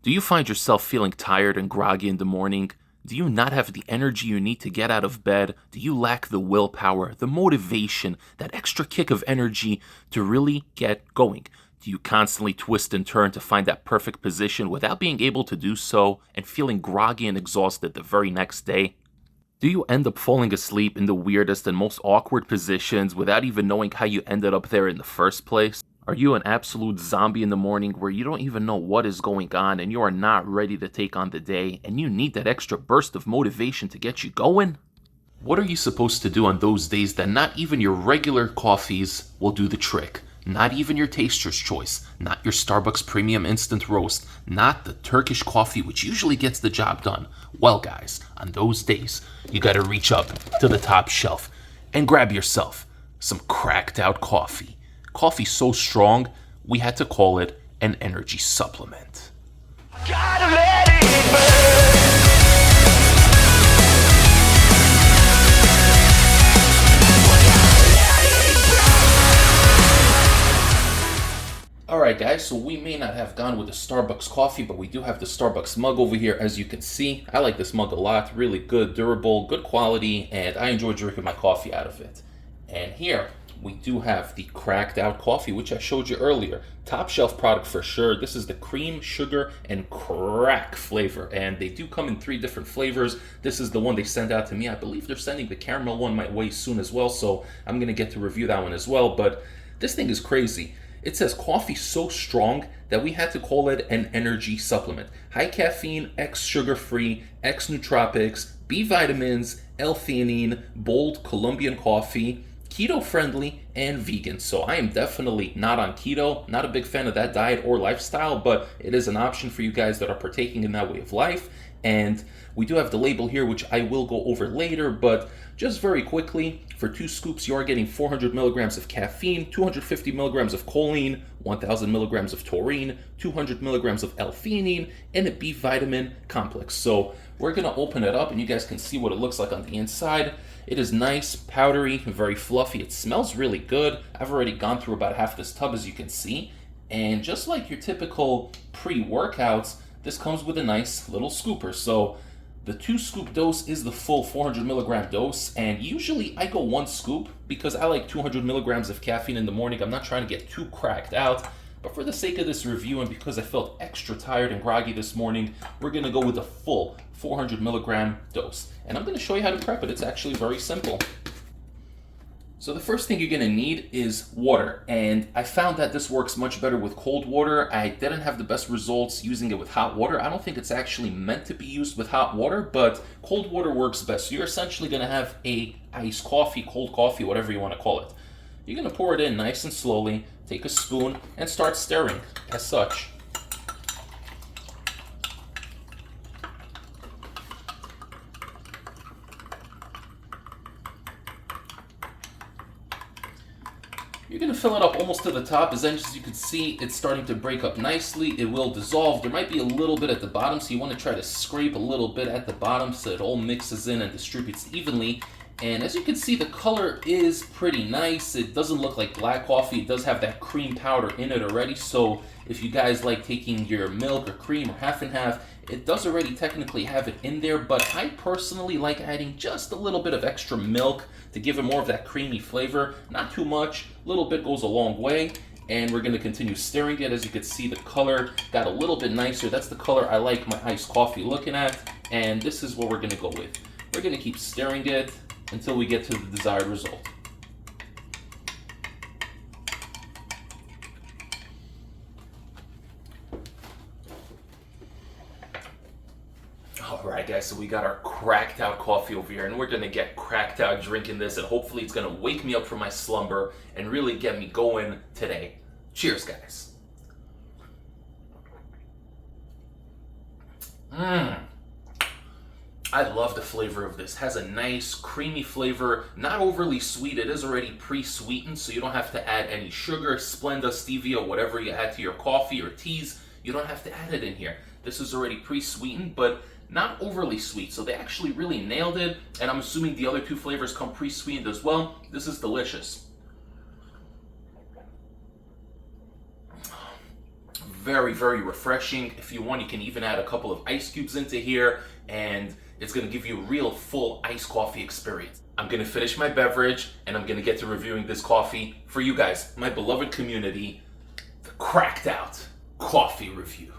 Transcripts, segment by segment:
Do you find yourself feeling tired and groggy in the morning? Do you not have the energy you need to get out of bed? Do you lack the willpower, the motivation, that extra kick of energy to really get going? Do you constantly twist and turn to find that perfect position without being able to do so and feeling groggy and exhausted the very next day? Do you end up falling asleep in the weirdest and most awkward positions without even knowing how you ended up there in the first place? Are you an absolute zombie in the morning where you don't even know what is going on and you are not ready to take on the day and you need that extra burst of motivation to get you going? What are you supposed to do on those days that not even your regular coffees will do the trick? Not even your taster's choice, not your Starbucks premium instant roast, not the Turkish coffee which usually gets the job done. Well guys, on those days, you gotta reach up to the top shelf and grab yourself some cracked out coffee. Coffee so strong, we had to call it an energy supplement. Gotta let it burn. Alright guys, so we may not have gone with the Starbucks coffee, but we do have the Starbucks mug over here, as you can see. I like this mug a lot, really good, durable, good quality, and I enjoy drinking my coffee out of it. And here, we do have the cracked out coffee, which I showed you earlier. Top shelf product for sure. This is the cream, sugar, and crack flavor. And they do come in 3 different flavors. This is the one they send out to me. I believe they're sending the caramel one my way soon as well, so I'm going to get to review that one as well. But this thing is crazy. It says coffee so strong that we had to call it an energy supplement. High caffeine, X sugar-free, X nootropics, B vitamins, L-theanine, bold Colombian coffee, keto-friendly, and vegan. So I am definitely not on keto, not a big fan of that diet or lifestyle, but it is an option for you guys that are partaking in that way of life. And we do have the label here, which I will go over later, but just very quickly, for 2 scoops, you are getting 400 milligrams of caffeine, 250 milligrams of choline, 1,000 milligrams of taurine, 200 milligrams of L-theanine, and a B vitamin complex. So we're gonna open it up and you guys can see what it looks like on the inside. It is nice, powdery, very fluffy. It smells really good. I've already gone through about half this tub, as you can see. And just like your typical pre-workouts, this comes with a nice little scooper. So the 2 scoop dose is the full 400 milligram dose, and usually I go 1 scoop because I like 200 milligrams of caffeine in the morning. I'm not trying to get too cracked out, but for the sake of this review and because I felt extra tired and groggy this morning, we're going to go with the full 400 milligram dose. And I'm going to show you how to prep it. It's actually very simple. So the first thing you're going to need is water, and I found that this works much better with cold water. I didn't have the best results using it with hot water. I don't think it's actually meant to be used with hot water, but cold water works best. So you're essentially going to have a iced coffee, cold coffee, whatever you want to call it. You're going to pour it in nice and slowly, take a spoon, and start stirring as such. You're going to fill it up almost to the top, as you can see, it's starting to break up nicely. It will dissolve. There might be a little bit at the bottom, so you want to try to scrape a little bit at the bottom so it all mixes in and distributes evenly. And as you can see, the color is pretty nice. It doesn't look like black coffee. It does have that cream powder in it already, so if you guys like taking your milk or cream or half and half, it does already technically have it in there, but I personally like adding just a little bit of extra milk to give it more of that creamy flavor. Not too much, a little bit goes a long way. And we're going to continue stirring it. As you can see, the color got a little bit nicer. That's the color I like my iced coffee looking at, and this is what we're going to go with. We're going to keep stirring it until we get to the desired result. Alright guys, so we got our cracked out coffee over here, and we're going to get cracked out drinking this, and hopefully it's going to wake me up from my slumber and really get me going today. Cheers guys. I love the flavor of this. It has a nice creamy flavor, not overly sweet. It is already pre-sweetened, so you don't have to add any sugar, Splenda, stevia, whatever you add to your coffee or teas. You don't have to add it in here. This is already pre-sweetened, but not overly sweet. So they actually really nailed it, and I'm assuming the other 2 flavors come pre-sweetened as well. This is delicious. very, very refreshing. If you want, you can even add a couple of ice cubes into here, and it's gonna give you a real full iced coffee experience. I'm gonna finish my beverage, and I'm gonna get to reviewing this coffee for you guys, my beloved community, the Cracked Out Coffee Review.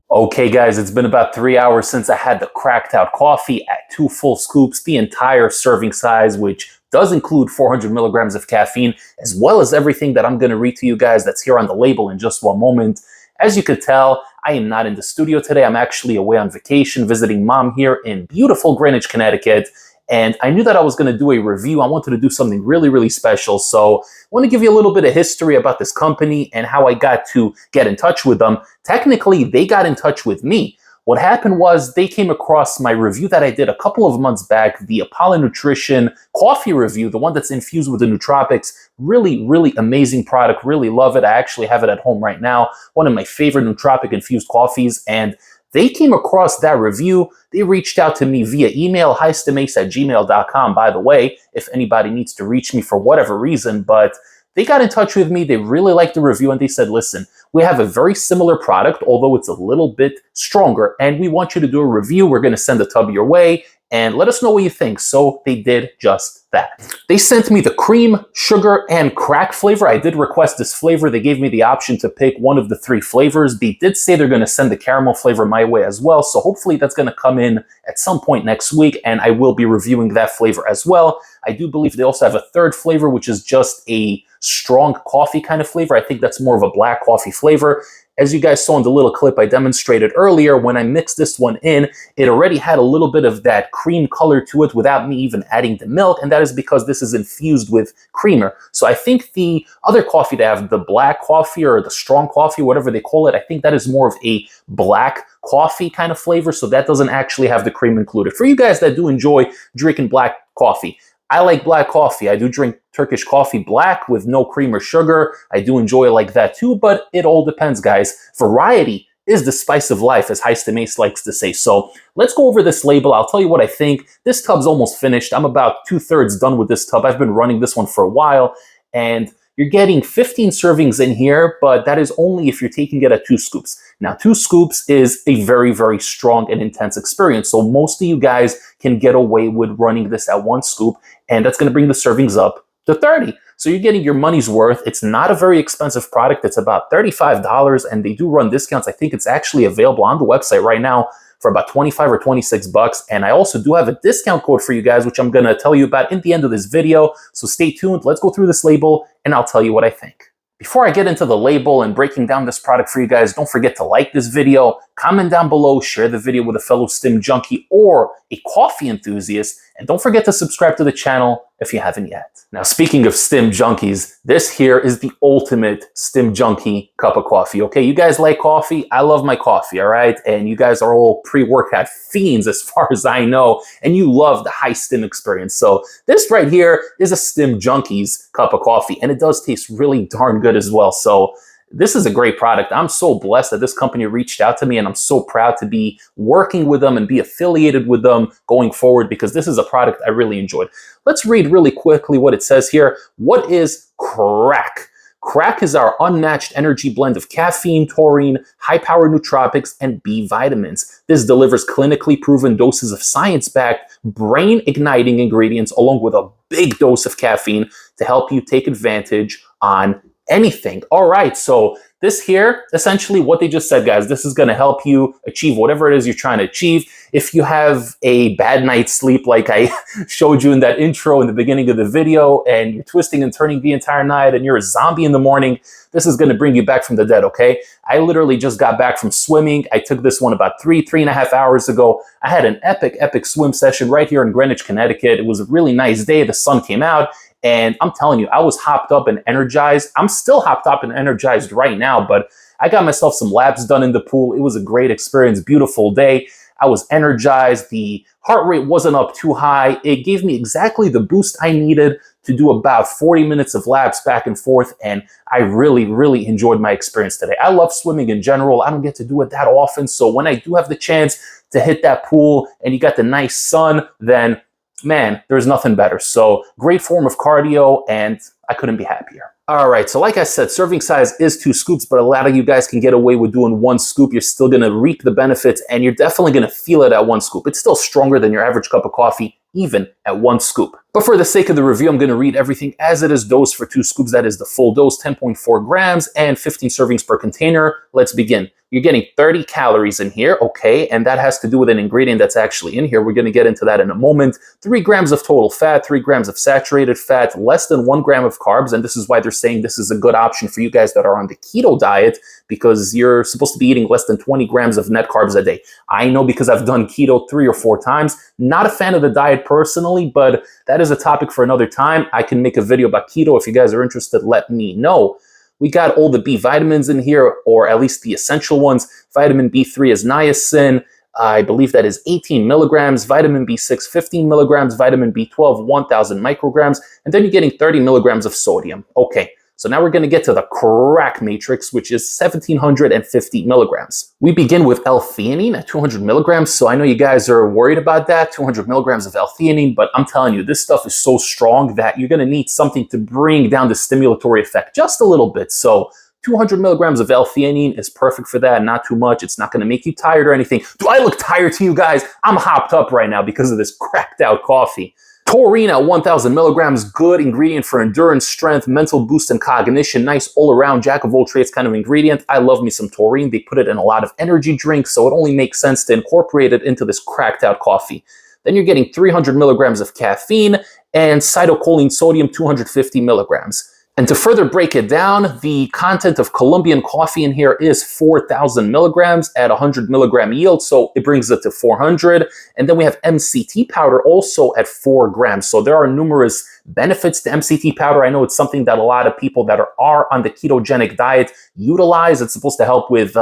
Okay guys, it's been about 3 hours since I had the Cracked Out coffee at 2 full scoops, the entire serving size, which does include 400 milligrams of caffeine, as well as everything that I'm going to read to you guys that's here on the label in just one moment. As you could tell, I am not in the studio today. I'm actually away on vacation visiting mom here in beautiful Greenwich, Connecticut. And I knew that I was going to do a review. I wanted to do something really, really special. So I want to give you a little bit of history about this company and how I got to get in touch with them. Technically, they got in touch with me. What happened was they came across my review that I did a couple of months back, the Apollo Nutrition coffee review, the one that's infused with the nootropics. Really, really amazing product. Really love it. I actually have it at home right now. One of my favorite nootropic infused coffees. And they came across that review. They reached out to me via email, highstimace@gmail.com, by the way, if anybody needs to reach me for whatever reason. But they got in touch with me. They really liked the review, and they said, listen, we have a very similar product, although it's a little bit stronger, and we want you to do a review. We're going to send a tub your way, and let us know what you think. So they did just that. They sent me the cream, sugar, and crack flavor. I did request this flavor. They gave me the option to pick one of the 3 flavors. They did say they're going to send the caramel flavor my way as well, so hopefully that's going to come in at some point next week, and I will be reviewing that flavor as well. I do believe they also have a 3rd flavor, which is just a strong coffee kind of flavor. I think that's more of a black coffee flavor. As you guys saw in the little clip I demonstrated earlier, when I mixed this one in, it already had a little bit of that cream color to it without me even adding the milk, and that is because this is infused with creamer. So I think the other coffee they have, the black coffee or the strong coffee, whatever they call it, I think that is more of a black coffee kind of flavor, so that doesn't actually have the cream included. For you guys that do enjoy drinking black coffee, I like black coffee. I do drink Turkish coffee black with no cream or sugar. I do enjoy it like that too, but it all depends, guys. Variety is the spice of life, as Heistimace likes to say. So let's go over this label. I'll tell you what I think. This tub's almost finished. I'm about 2/3 done with this tub. I've been running this one for a while, and you're getting 15 servings in here, but that is only if you're taking it at 2 scoops. Now, 2 scoops is a very, very strong and intense experience. So most of you guys can get away with running this at 1 scoop, and that's going to bring the servings up to 30. So you're getting your money's worth. It's not a very expensive product. It's about $35, and they do run discounts. I think it's actually available on the website right now for about 25 or 26 bucks. And I also do have a discount code for you guys, which I'm going to tell you about in the end of this video. So stay tuned. Let's go through this label, and I'll tell you what I think. Before I get into the label and breaking down this product for you guys, don't forget to like this video, comment down below, share the video with a fellow STIM junkie or a coffee enthusiast, and don't forget to subscribe to the channel if you haven't yet. Now, speaking of STIM junkies, this here is the ultimate STIM junkie cup of coffee, okay? You guys like coffee? I love my coffee, all right? And you guys are all pre-workout fiends as far as I know, and you love the high STIM experience. So this right here is a STIM junkies cup of coffee, and it does taste really darn good as well. So this is a great product. I'm so blessed that this company reached out to me, and I'm so proud to be working with them and be affiliated with them going forward, because this is a product I really enjoyed. Let's read really quickly what it says here. What is crack? Crack is our unmatched energy blend of caffeine, taurine, high-power nootropics, and B vitamins. This delivers clinically proven doses of science-backed, brain-igniting ingredients along with a big dose of caffeine to help you take advantage on anything. All right, so this here, essentially what they just said, guys, this is going to help you achieve whatever it is you're trying to achieve. If you have a bad night's sleep, like I showed you in that intro in the beginning of the video, and you're twisting and turning the entire night and you're a zombie in the morning, this is going to bring you back from the dead, okay? I literally just got back from swimming. I took this one about 3.5 hours ago. I had an epic swim session right here in Greenwich, Connecticut. It was a really nice day. The sun came out. And I'm telling you, I was hopped up and energized. I'm still hopped up and energized right now, but I got myself some laps done in the pool. It was a great experience, beautiful day. I was energized. The heart rate wasn't up too high. It gave me exactly the boost I needed to do about 40 minutes of laps back and forth. And I really, really enjoyed my experience today. I love swimming in general. I don't get to do it that often. So when I do have the chance to hit that pool and you got the nice sun, then man, there's nothing better. So great form of cardio, and I couldn't be happier. All right, so like I said, serving size is 2 scoops, but a lot of you guys can get away with doing 1 scoop. You're still gonna reap the benefits, and you're definitely gonna feel it at 1 scoop. It's still stronger than your average cup of coffee, even at 1 scoop. But for the sake of the review, I'm gonna read everything as it is dosed for 2 scoops. That is the full dose, 10.4 grams and 15 servings per container. Let's begin. You're getting 30 calories in here, okay, and that has to do with an ingredient that's actually in here. We're gonna get into that in a moment. 3 grams of total fat, 3 grams of saturated fat, less than 1 gram of carbs, and this is why they're saying this is a good option for you guys that are on the keto diet, because you're supposed to be eating less than 20 grams of net carbs a day. I know because I've done keto 3 or 4 times. Not a fan of the diet personally, but that is a topic for another time. I can make a video about keto. If you guys are interested, let me know. We got all the B vitamins in here, or at least the essential ones. Vitamin B3 is niacin. I believe that is 18 milligrams. Vitamin B6, 15 milligrams. Vitamin B12, 1,000 micrograms. And then you're getting 30 milligrams of sodium. Okay, so now we're going to get to the crack matrix, which is 1,750 milligrams. We begin with L-theanine at 200 milligrams. So I know you guys are worried about that, 200 milligrams of L-theanine, but I'm telling you, this stuff is so strong that you're going to need something to bring down the stimulatory effect just a little bit. So 200 milligrams of L-theanine is perfect for that, not too much. It's not going to make you tired or anything. Do I look tired to you guys? I'm hopped up right now because of this cracked out coffee. Taurine at 1,000 milligrams, good ingredient for endurance, strength, mental boost, and cognition. Nice all-around jack of all trades kind of ingredient. I love me some taurine. They put it in a lot of energy drinks, so it only makes sense to incorporate it into this cracked out coffee. Then you're getting 300 milligrams of caffeine and cytocholine sodium, 250 milligrams. And to further break it down, the content of Colombian coffee in here is 4,000 milligrams at 100 milligram yield, so it brings it to 400. And then we have MCT powder also at 4 grams. So there are numerous benefits to MCT powder. I know it's something that a lot of people that are on the ketogenic diet utilize. It's supposed to help with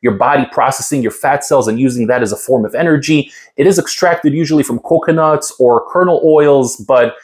your body processing your fat cells and using that as a form of energy. It is extracted usually from coconuts or kernel oils, but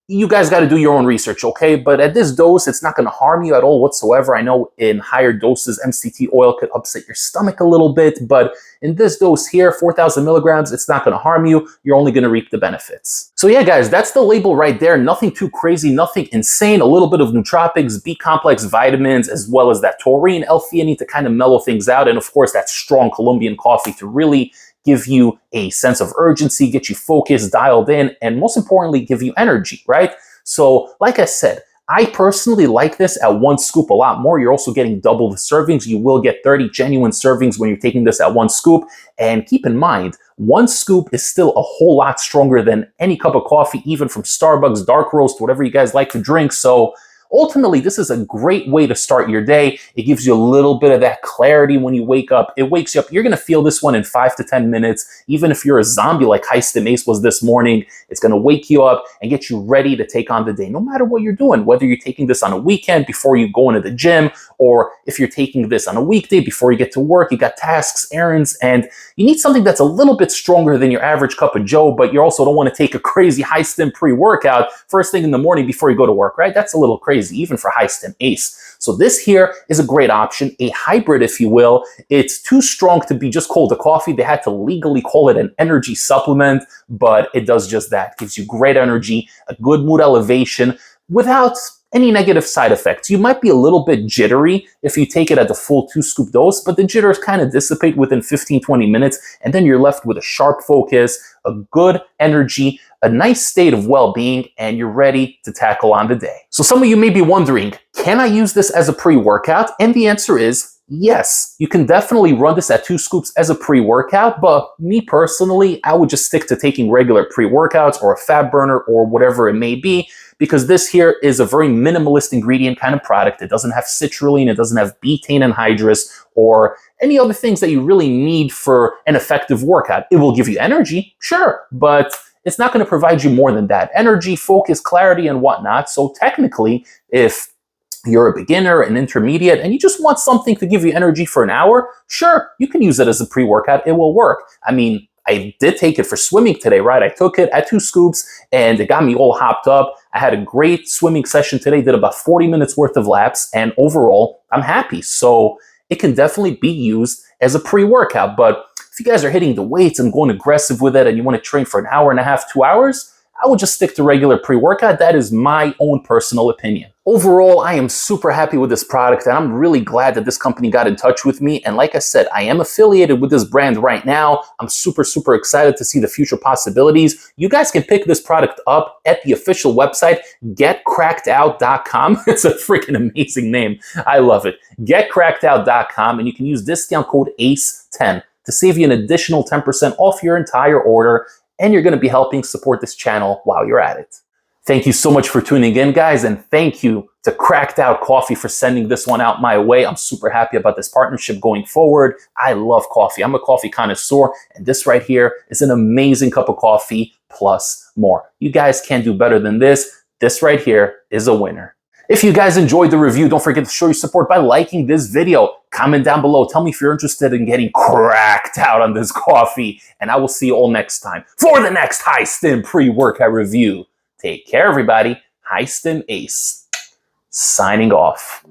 you guys got to do your own research, okay? But at this dose, it's not going to harm you at all whatsoever. I know in higher doses, MCT oil could upset your stomach a little bit, but in this dose here, 4,000 milligrams, it's not going to harm you. You're only going to reap the benefits. So yeah, guys, that's the label right there. Nothing too crazy, nothing insane. A little bit of nootropics, B-complex vitamins, as well as that taurine, L-theanine to kind of mellow things out. And of course, that strong Colombian coffee to really give you a sense of urgency, get you focused, dialed in, and most importantly, give you energy, right? So like I said, I personally like this at 1 scoop a lot more. You're also getting double the servings. You will get 30 genuine servings when you're taking this at 1 scoop. And keep in mind, 1 scoop is still a whole lot stronger than any cup of coffee, even from Starbucks, dark roast, whatever you guys like to drink. So ultimately, this is a great way to start your day. It gives you a little bit of that clarity when you wake up. It wakes you up. You're going to feel this one in 5 to 10 minutes. Even if you're a zombie like STIM Ace was this morning, it's going to wake you up and get you ready to take on the day, no matter what you're doing, whether you're taking this on a weekend before you go into the gym, or if you're taking this on a weekday before you get to work, you got tasks, errands, and you need something that's a little bit stronger than your average cup of joe, but you also don't want to take a crazy high-stim pre-workout first thing in the morning before you go to work, right? That's a little crazy, even for STIM Ace. So this here is a great option, a hybrid, if you will. It's too strong to be just called a coffee. They had to legally call it an energy supplement, but it does just that. It gives you great energy, a good mood elevation, without any negative side effects. You might be a little bit jittery if you take it at the full 2 scoop dose, but the jitters kind of dissipate within 15-20 minutes, and then you're left with a sharp focus, a good energy, a nice state of well-being, and you're ready to tackle on the day. So some of you may be wondering, can I use this as a pre-workout? And the answer is yes. You can definitely run this at 2 scoops as a pre-workout, but me personally, I would just stick to taking regular pre-workouts or a fat burner or whatever it may be, because this here is a very minimalist ingredient kind of product. It doesn't have citrulline, it doesn't have betaine anhydrous, or any other things that you really need for an effective workout. It will give you energy, sure, but it's not going to provide you more than that. Energy, focus, clarity, and whatnot. So technically, if you're a beginner, an intermediate, and you just want something to give you energy for an hour, sure, you can use it as a pre-workout. It will work. I mean, I did take it for swimming today, right? I took it at 2 scoops and it got me all hopped up. I had a great swimming session today, did about 40 minutes worth of laps, and overall, I'm happy. So it can definitely be used as a pre-workout. But if you guys are hitting the weights and going aggressive with it and you want to train for an hour and a half, 2 hours, I would just stick to regular pre-workout. That is my own personal opinion. Overall, I am super happy with this product, and I'm really glad that this company got in touch with me. And like I said, I am affiliated with this brand right now. I'm super, super excited to see the future possibilities. You guys can pick this product up at the official website, getcrackedout.com. It's a freaking amazing name. I love it. Getcrackedout.com, and you can use discount code ACE10 to save you an additional 10% off your entire order, and you're going to be helping support this channel while you're at it. Thank you so much for tuning in, guys, and thank you to Cracked Out Coffee for sending this one out my way. I'm super happy about this partnership going forward. I love coffee. I'm a coffee connoisseur, and this right here is an amazing cup of coffee plus more. You guys can't do better than this. This right here is a winner. If you guys enjoyed the review, don't forget to show your support by liking this video. Comment down below. Tell me if you're interested in getting cracked out on this coffee, and I will see you all next time for the next High Stim pre-workout review. Take care, everybody. High Stim Ace, signing off.